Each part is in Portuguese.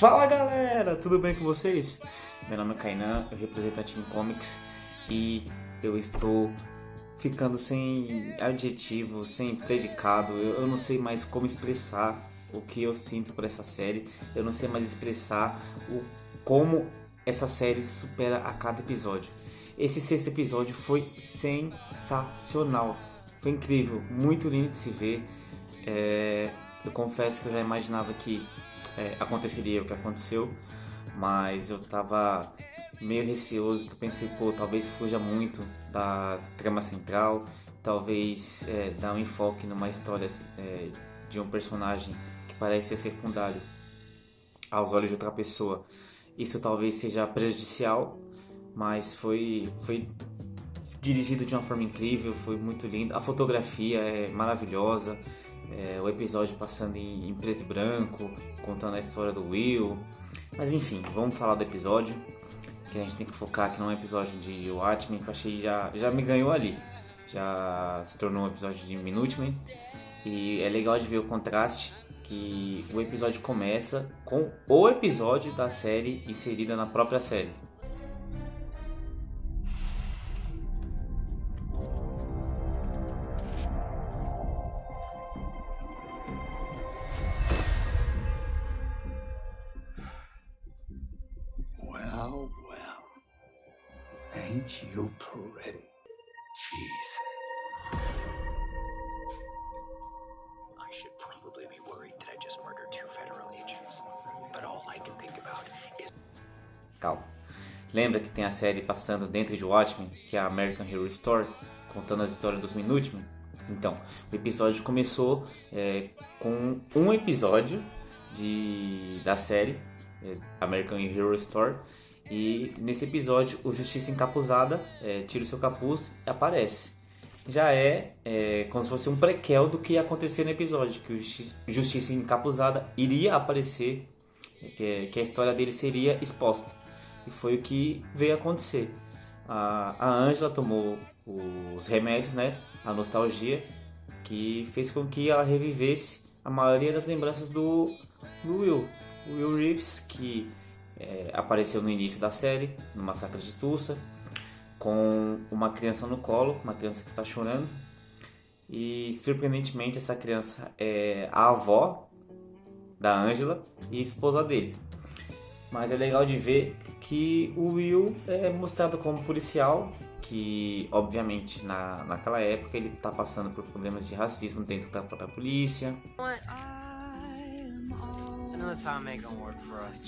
Fala galera, tudo bem com vocês? Meu nome é Kainan, eu represento a Team Comics e eu estou ficando sem adjetivo, sem predicado. Eu não sei mais como expressar o que eu sinto por essa série. Eu não sei mais expressar como essa série supera a cada episódio. Esse sexto episódio foi sensacional, foi incrível, muito lindo de se ver. Eu confesso que eu já imaginava que aconteceria o que aconteceu, mas eu tava meio receoso, que eu pensei, talvez fuja muito da trama central, talvez dar um enfoque numa história de um personagem que parece ser secundário aos olhos de outra pessoa. Isso talvez seja prejudicial, mas foi dirigido de uma forma incrível, foi muito lindo. A fotografia é maravilhosa, o episódio passando em preto e branco, contando a história do Will. Mas enfim, vamos falar do episódio, que a gente tem que focar que não é um episódio de Watchmen, que eu achei já me ganhou ali. Já se tornou um episódio de Minutemen. E é legal de ver o contraste, que o episódio começa com o episódio da série inserida na própria série. Well, ain't you pretty? Jeez. I should probably be worried that I just murdered 2 federal agents. But all I can think about is... Calma. Lembra que tem a série passando dentro de Watchmen, que é a American Hero Story, contando as histórias dos Minutemen? Então, o episódio começou com um episódio da série American Hero Story, e nesse episódio o Justiça Encapuzada tira o seu capuz e aparece. Já como se fosse um prequel do que ia acontecer no episódio, que o Justiça Encapuzada iria aparecer, que a história dele seria exposta. E foi o que veio acontecer. A Angela tomou os remédios, a nostalgia, que fez com que ela revivesse a maioria das lembranças do Will. O Will Reeves, que apareceu no início da série, no Massacre de Tulsa, com uma criança no colo, uma criança que está chorando. E surpreendentemente essa criança é a avó da Angela e esposa dele. Mas é legal de ver que o Will é mostrado como policial, que obviamente naquela época ele está passando por problemas de racismo dentro da própria polícia. Another time ain't gonna work for us.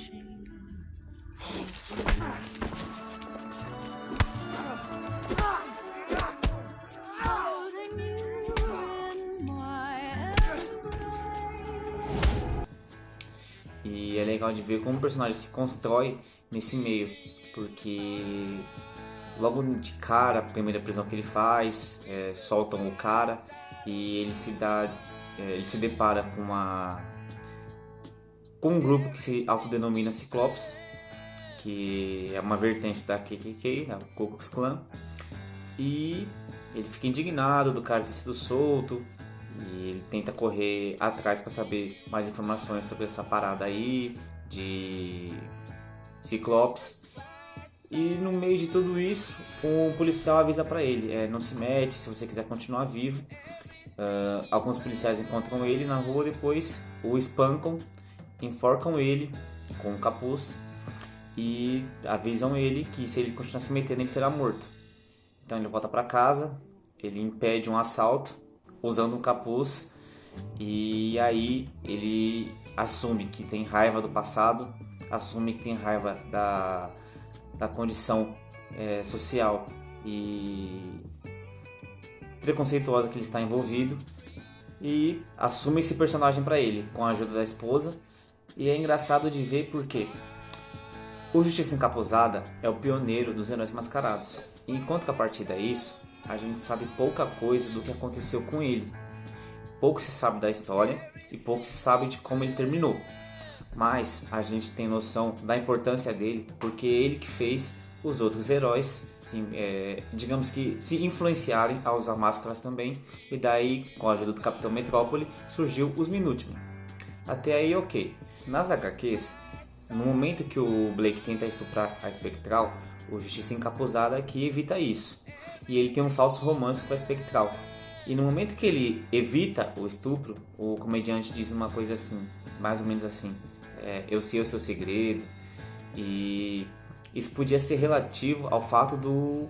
E é legal de ver como o personagem se constrói nesse meio, porque logo de cara, a primeira prisão que ele faz, soltam o cara e ele se depara com um grupo que se autodenomina Ciclopes, que é uma vertente da KKK, da Ku Klux Klan, e ele fica indignado do cara ter sido solto. E ele tenta correr atrás para saber mais informações sobre essa parada aí de Ciclopes. E no meio de tudo isso, o policial avisa para ele: não se mete se você quiser continuar vivo. Alguns policiais encontram ele na rua, depois o espancam, enforcam ele com um capuz e avisam ele que se ele continuar se metendo ele será morto. Então ele volta para casa, ele impede um assalto usando um capuz, e aí ele assume que tem raiva do passado, assume que tem raiva da condição social e preconceituosa que ele está envolvido, e assume esse personagem para ele, com a ajuda da esposa. E é engraçado de ver porque o Justiça Encapuzada é o pioneiro dos heróis mascarados, e enquanto que a partir disso a gente sabe pouca coisa do que aconteceu com ele. Pouco se sabe da história e pouco se sabe de como ele terminou. Mas a gente tem noção da importância dele, porque é ele que fez os outros heróis, digamos que, se influenciarem a usar máscaras também. E daí, com a ajuda do Capitão Metrópole, surgiu os Minutemen. Até aí ok. Nas HQs, no momento que o Blake tenta estuprar a Espectral, o Justiça Encapuzada que evita isso. E ele tem um falso romance com a Espectral. E no momento que ele evita o estupro, o comediante diz uma coisa assim, mais ou menos assim: eu sei o seu segredo. E isso podia ser relativo ao fato do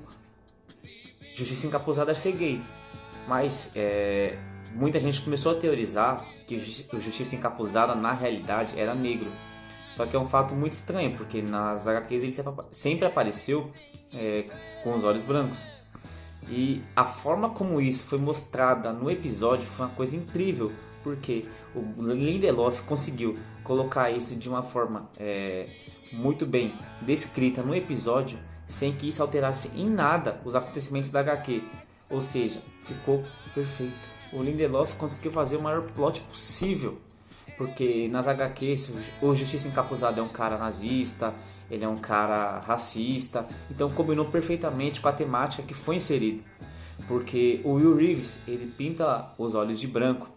Justiça Encapuzada ser gay. Mas muita gente começou a teorizar que o Justiça Encapuzada na realidade era negro. Só que é um fato muito estranho, porque nas HQs ele sempre apareceu com os olhos brancos. E a forma como isso foi mostrada no episódio foi uma coisa incrível, porque o Lindelof conseguiu colocar isso de uma forma muito bem descrita no episódio, sem que isso alterasse em nada os acontecimentos da HQ. Ou seja, ficou perfeito. O Lindelof conseguiu fazer o maior plot possível, porque nas HQs o Justiça Encapuzado é um cara nazista, ele é um cara racista, então combinou perfeitamente com a temática que foi inserida. Porque o Will Reeves, ele pinta os olhos de branco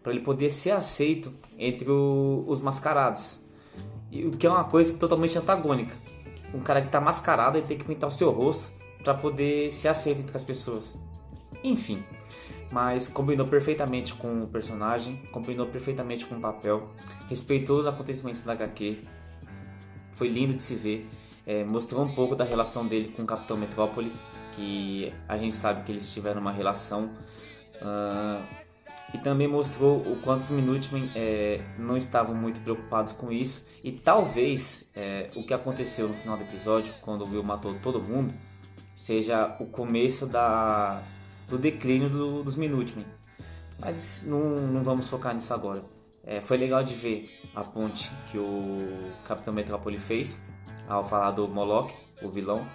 para ele poder ser aceito entre os mascarados. E o que é uma coisa totalmente antagônica. Um cara que está mascarado e tem que pintar o seu rosto para poder ser aceito entre as pessoas. Enfim, mas combinou perfeitamente com o personagem, combinou perfeitamente com o papel, respeitou os acontecimentos da HQ. Foi lindo de se ver, mostrou um pouco da relação dele com o Capitão Metrópole, que a gente sabe que eles tiveram uma relação, e também mostrou o quanto os Minutemen não estavam muito preocupados com isso, e talvez o que aconteceu no final do episódio, quando o Will matou todo mundo, seja o começo do declínio dos Minutemen. Mas não vamos focar nisso agora. Foi legal de ver a ponte que o Capitão Metrópole fez ao falar do Moloch, o vilão,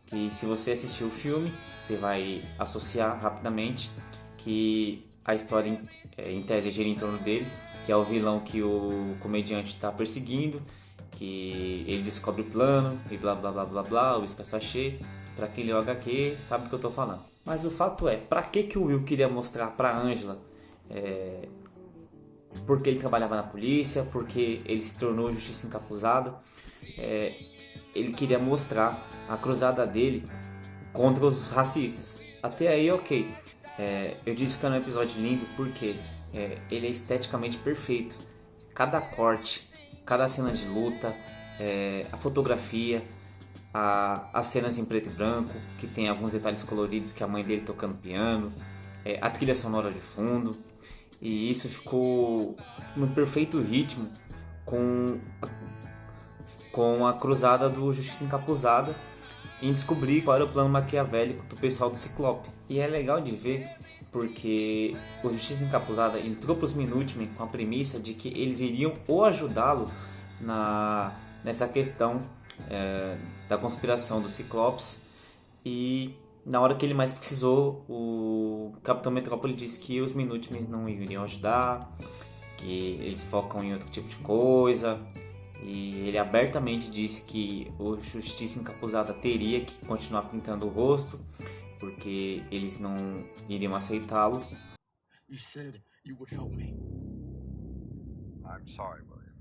que se você assistir o filme, você vai associar rapidamente que a história em tese gira em torno dele, que é o vilão que o comediante está perseguindo, que ele descobre o plano e blá blá blá blá blá, o escassachê. Pra quem leu HQ sabe do que eu tô falando. Mas o fato é, pra que o Will queria mostrar pra Angela porque ele trabalhava na polícia, porque ele se tornou Justiça Encapuzada. Ele queria mostrar a cruzada dele contra os racistas. Até aí, ok. Eu disse que era um episódio lindo porque ele é esteticamente perfeito. Cada corte, cada cena de luta, a fotografia, as cenas em preto e branco, que tem alguns detalhes coloridos, que é a mãe dele tocando piano, a trilha sonora de fundo. E isso ficou no perfeito ritmo com a cruzada do Justiça Encapuzada em descobrir qual era o plano maquiavélico do pessoal do Ciclope. E é legal de ver porque o Justiça Encapuzada entrou para os Minutemen com a premissa de que eles iriam ou ajudá-lo nessa questão da conspiração do Ciclopes, e na hora que ele mais precisou, o Capitão Metrópole disse que os Minutemen não iriam ajudar, que eles focam em outro tipo de coisa, e ele abertamente disse que o Justiça Encapuzada teria que continuar pintando o rosto, porque eles não iriam aceitá-lo. You said you would help me. I'm sorry, William.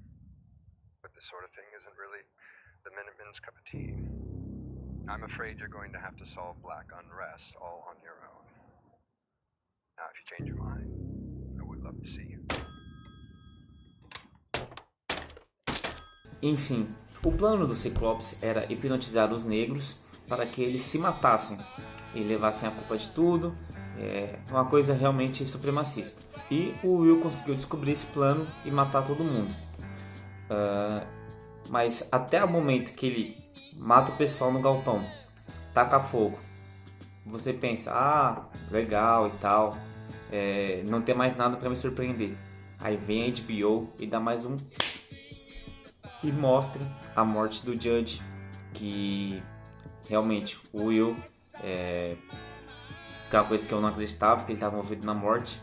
But this sort of thing isn't really the Minutemen's cup of tea. I'm afraid you're going to have to solve black unrest all on your own. Now, if you change your mind, I would love to see you. Enfim, o plano do Ciclopes era hipnotizar os negros para que eles se matassem e levassem a culpa de tudo. Uma coisa realmente supremacista. E o Will conseguiu descobrir esse plano e matar todo mundo. Mas até o momento que ele mata o pessoal no galpão, taca fogo, você pensa, legal e tal, não tem mais nada para me surpreender. Aí vem a HBO e dá mais um e mostra a morte do Judge, que realmente o Will é uma coisa que eu não acreditava, que ele estava envolvido na morte.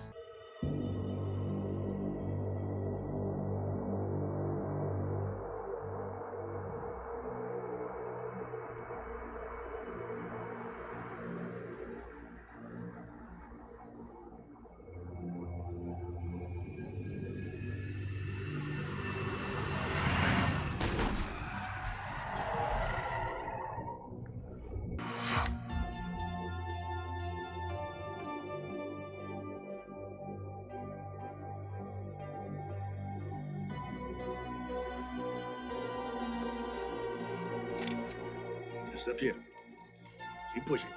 Step here. Keep pushing.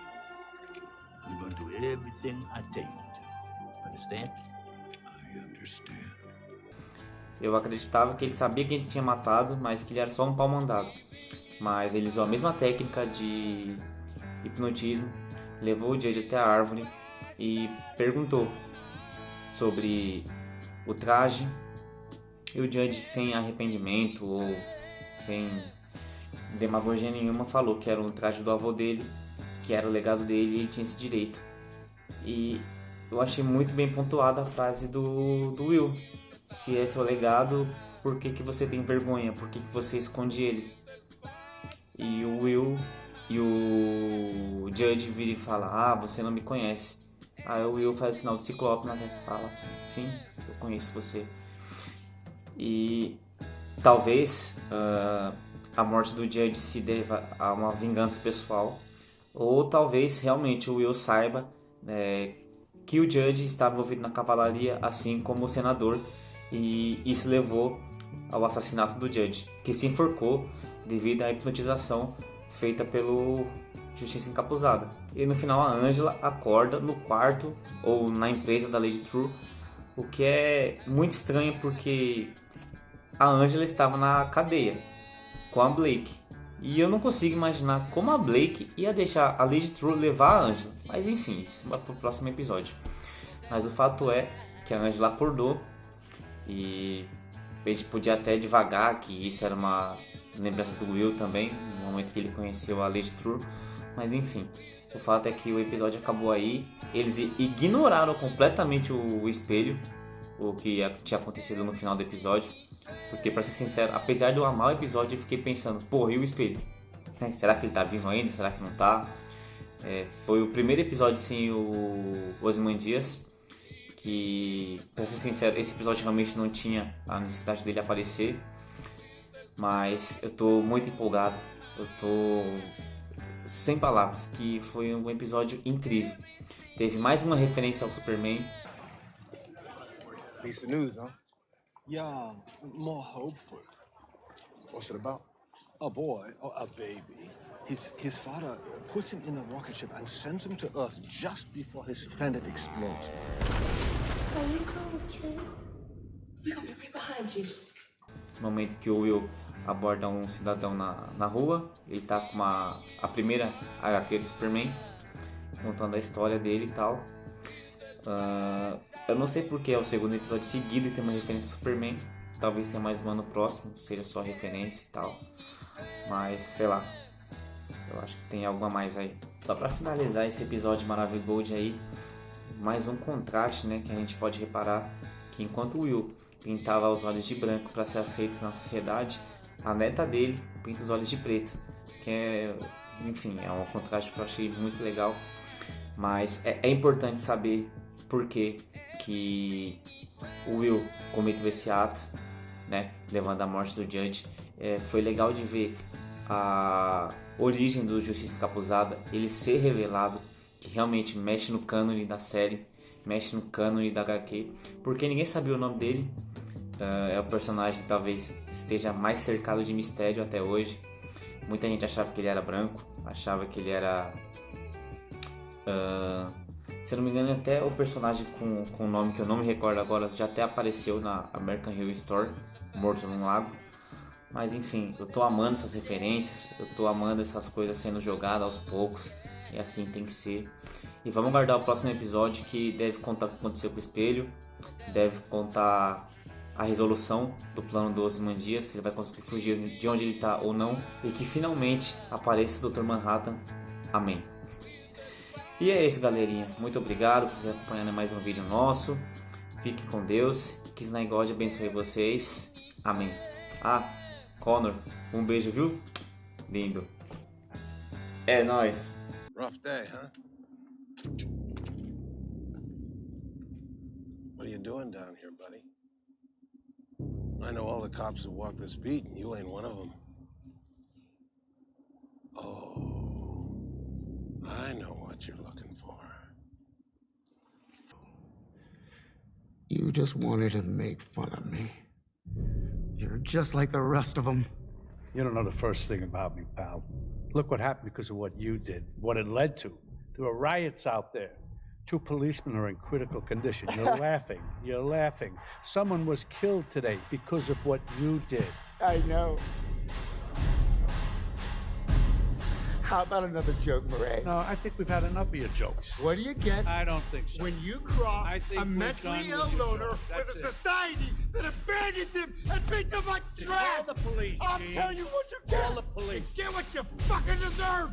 You're gonna do everything I tell you to do. Understand? I understand. Eu acreditava que ele sabia quem tinha matado, mas que ele era só um pau mandado. Mas ele usou a mesma técnica de hipnotismo, levou o Judge até a árvore e perguntou sobre o traje. E o Judge, sem arrependimento ou sem demagogia nenhuma, falou que era um traje do avô dele, que era o legado dele e ele tinha esse direito. E eu achei muito bem pontuada a frase do Will. Se esse é o legado, por que você tem vergonha? Por que você esconde ele? E o Will e o Judge vira e fala: ah, você não me conhece. Aí o Will faz o sinal do ciclope na testa e fala assim: sim, eu conheço você. E talvez a morte do Judge se deva a uma vingança pessoal, ou talvez realmente o Will saiba que o Judge estava envolvido na cavalaria, assim como o senador, e isso levou ao assassinato do Judge, que se enforcou devido à hipnotização feita pelo Justiça Encapuzada. E no final a Angela acorda no quarto ou na empresa da Lady True, o que é muito estranho porque a Angela estava na cadeia com a Blake. E eu não consigo imaginar como a Blake ia deixar a Lady True levar a Angela. Mas enfim, isso vai pro próximo episódio. Mas o fato é que a Angela acordou e a gente podia até devagar que isso era uma lembrança do Will também, no momento que ele conheceu a Lady True. Mas enfim, o fato é que o episódio acabou aí. Eles ignoraram completamente o espelho, o que tinha acontecido no final do episódio. Porque, pra ser sincero, apesar de eu amar o episódio, eu fiquei pensando: porra, e o espelho? Será que ele tá vivo ainda? Será que não tá? Foi o primeiro episódio sem o Ozymandias, que, pra ser sincero, esse episódio realmente não tinha a necessidade dele aparecer. Mas eu tô muito empolgado, eu tô sem palavras, que foi um episódio incrível. Teve mais uma referência ao Superman. Decent news, huh? Yeah, more hopeful. What's it about? A boy, or a baby. His father puts him in a rocket ship and sends him to Earth just before his planet explodes. Are you coming, True? We're gonna be right behind you. No momento que o Will aborda um cidadão na rua, ele tá com a primeira HQ do Superman, contando a história dele e tal. Eu não sei porque é o segundo episódio seguido e tem uma referência ao Superman. Talvez tenha mais um ano próximo, seja só referência e tal. Mas, sei lá, eu acho que tem algo a mais aí. Só pra finalizar esse episódio maravilhoso aí, mais um contraste, né, que a gente pode reparar que enquanto o Will pintava os olhos de branco para ser aceito na sociedade, a neta dele pinta os olhos de preto, que enfim, é um contraste que eu achei muito legal. Mas é importante saber por que o Will cometeu esse ato, né, levando à morte do Judge. Foi legal de ver a origem do Justiça Encapuzada, ele ser revelado, que realmente mexe no cânone da série, mexe no cânone da HQ, porque ninguém sabia o nome dele. É o personagem que talvez esteja mais cercado de mistério até hoje. Muita gente achava que ele era branco, achava que ele era... se eu não me engano, até o personagem com o nome que eu não me recordo agora já até apareceu na American Horror Story, morto num lago. Mas enfim, eu tô amando essas referências, eu tô amando essas coisas sendo jogadas aos poucos, e assim tem que ser. E vamos guardar o próximo episódio, que deve contar o que aconteceu com o espelho, deve contar a resolução do plano do Ozymandias, se ele vai conseguir fugir de onde ele tá ou não, e que finalmente apareça o Dr. Manhattan. Amém. E é isso, galerinha. Muito obrigado por vocês acompanhando mais um vídeo nosso. Fique com Deus. Que Snai God abençoe vocês. Amém. Connor, um beijo, viu? Lindo. É nóis. Rough day, huh? What are you doing down here, buddy? I know all the cops who walk this beat, and you ain't one of them. Oh, I know what you're looking for. You just wanted to make fun of me. You're just like the rest of them. You don't know the first thing about me, pal. Look what happened because of what you did, what it led to. There were riots out there. 2 policemen are in critical condition. You're laughing. You're laughing. Someone was killed today because of what you did. I know. How about another joke, Murray? No, I think we've had enough of your jokes. What do you get I don't think so. when you cross I think a we're mentally done ill with your loner jokes. with That's a it. society that abandons him and treats him like trash? Call the police, I'll Gene. tell you what you get. Call the police. You get what you fucking deserve.